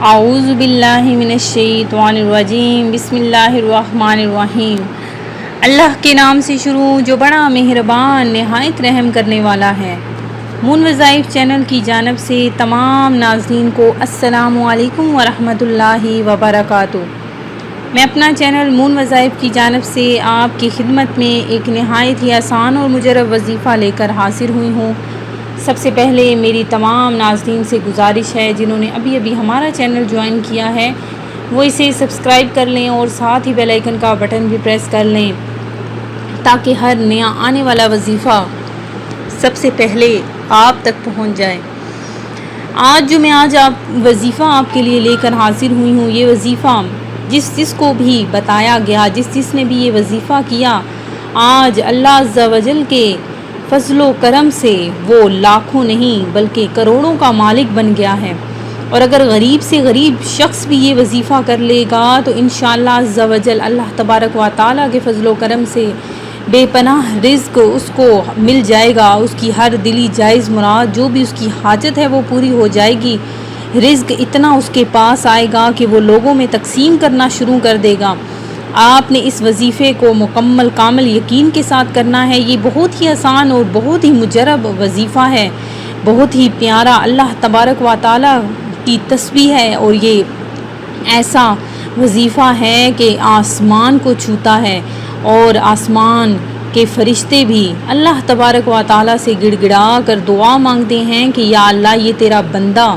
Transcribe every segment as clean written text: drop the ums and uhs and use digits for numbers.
اعوذ باللہ من الشیطان الرجیم، بسم اللہ الرحمن الرحیم۔ اللہ کے نام سے شروع جو بڑا مہربان نہایت رحم کرنے والا ہے۔ مون وظائف چینل کی جانب سے تمام ناظرین کو السلام علیکم ورحمۃ اللہ وبرکاتہ۔ میں اپنا چینل مون وظائف کی جانب سے آپ کی خدمت میں ایک نہایت ہی آسان اور مجرب وظیفہ لے کر حاضر ہوئی ہوں۔ سب سے پہلے میری تمام ناظرین سے گزارش ہے جنہوں نے ابھی ہمارا چینل جوائن کیا ہے وہ اسے سبسکرائب کر لیں اور ساتھ ہی بیل آئیکن کا بٹن بھی پریس کر لیں تاکہ ہر نیا آنے والا وظیفہ سب سے پہلے آپ تک پہنچ جائے۔ آج وظیفہ آپ کے لیے لے کر حاضر ہوئی ہوں۔ یہ وظیفہ جس کو بھی بتایا گیا، جس نے بھی یہ وظیفہ کیا، آج اللہ عز و جل کے فضل و کرم سے وہ لاکھوں نہیں بلکہ کروڑوں کا مالک بن گیا ہے۔ اور اگر غریب سے غریب شخص بھی یہ وظیفہ کر لے گا تو انشاءاللہ عز و جل اللہ تبارک و تعالیٰ کے فضل و کرم سے بے پناہ رزق اس کو مل جائے گا۔ اس کی ہر دلی جائز مراد جو بھی اس کی حاجت ہے وہ پوری ہو جائے گی۔ رزق اتنا اس کے پاس آئے گا کہ وہ لوگوں میں تقسیم کرنا شروع کر دے گا۔ آپ نے اس وظیفے کو مکمل کامل یقین کے ساتھ کرنا ہے۔ یہ بہت ہی آسان اور بہت ہی مجرب وظیفہ ہے، بہت ہی پیارا اللہ تبارک و تعالیٰ کی تسبیح ہے، اور یہ ایسا وظیفہ ہے کہ آسمان کو چھوتا ہے اور آسمان کے فرشتے بھی اللہ تبارک و تعالیٰ سے گڑ گڑا کر دعا مانگتے ہیں کہ یا اللہ یہ تیرا بندہ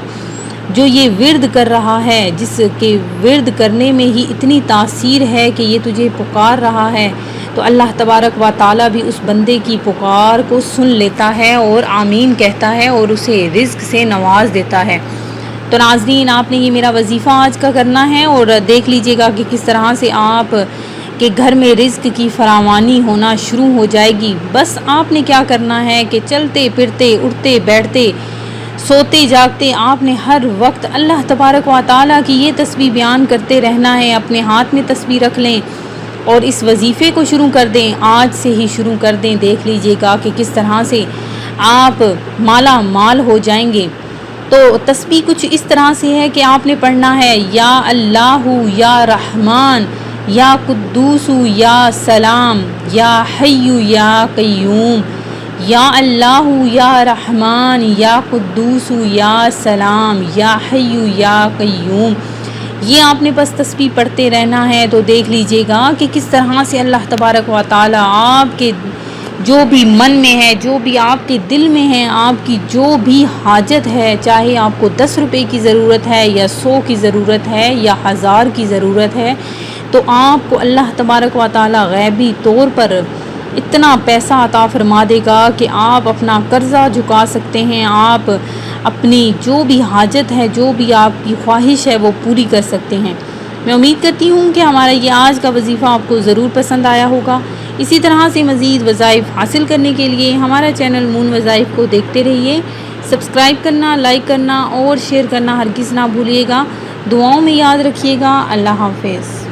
جو یہ ورد کر رہا ہے، جس کے ورد کرنے میں ہی اتنی تاثیر ہے کہ یہ تجھے پکار رہا ہے، تو اللہ تبارک و تعالیٰ بھی اس بندے کی پکار کو سن لیتا ہے اور آمین کہتا ہے اور اسے رزق سے نواز دیتا ہے۔ تو ناظرین، آپ نے یہ میرا وظیفہ آج کا کرنا ہے اور دیکھ لیجئے گا کہ کس طرح سے آپ کے گھر میں رزق کی فراوانی ہونا شروع ہو جائے گی۔ بس آپ نے کیا کرنا ہے کہ چلتے پھرتے اٹھتے بیٹھتے سوتے جاگتے آپ نے ہر وقت اللہ تبارک و تعالیٰ کی یہ تسبیح بیان کرتے رہنا ہے۔ اپنے ہاتھ میں تسبیح رکھ لیں اور اس وظیفے کو شروع کر دیں، آج سے ہی شروع کر دیں۔ دیکھ لیجئے گا کہ کس طرح سے آپ مالا مال ہو جائیں گے۔ تو تسبیح کچھ اس طرح سے ہے کہ آپ نے پڑھنا ہے یا اللہ یا رحمان یا قدوس یا سلام یا حی یا قیوم، یا اللہ یا رحمان یا قدوس یا سلام یا حی یا قیوم۔ یہ آپ نے بس تسبیح پڑھتے رہنا ہے۔ تو دیکھ لیجئے گا کہ کس طرح سے اللہ تبارک و تعالیٰ آپ کے جو بھی من میں ہے، جو بھی آپ کے دل میں ہے، آپ کی جو بھی حاجت ہے، چاہے آپ کو 10 روپے کی ضرورت ہے یا 100 کی ضرورت ہے یا 1000 کی ضرورت ہے، تو آپ کو اللہ تبارک و تعالیٰ غیبی طور پر اتنا پیسہ عطا فرما دے گا کہ آپ اپنا قرضہ جھکا سکتے ہیں، آپ اپنی جو بھی حاجت ہے، جو بھی آپ کی خواہش ہے وہ پوری کر سکتے ہیں۔ میں امید کرتی ہوں کہ ہمارا یہ آج کا وظیفہ آپ کو ضرور پسند آیا ہوگا۔ اسی طرح سے مزید وظائف حاصل کرنے کے لیے ہمارا چینل مون وظائف کو دیکھتے رہیے۔ سبسکرائب کرنا، لائک کرنا اور شیئر کرنا ہرگز نہ بھولیے گا۔ دعاؤں میں یاد رکھیے گا۔ اللہ حافظ۔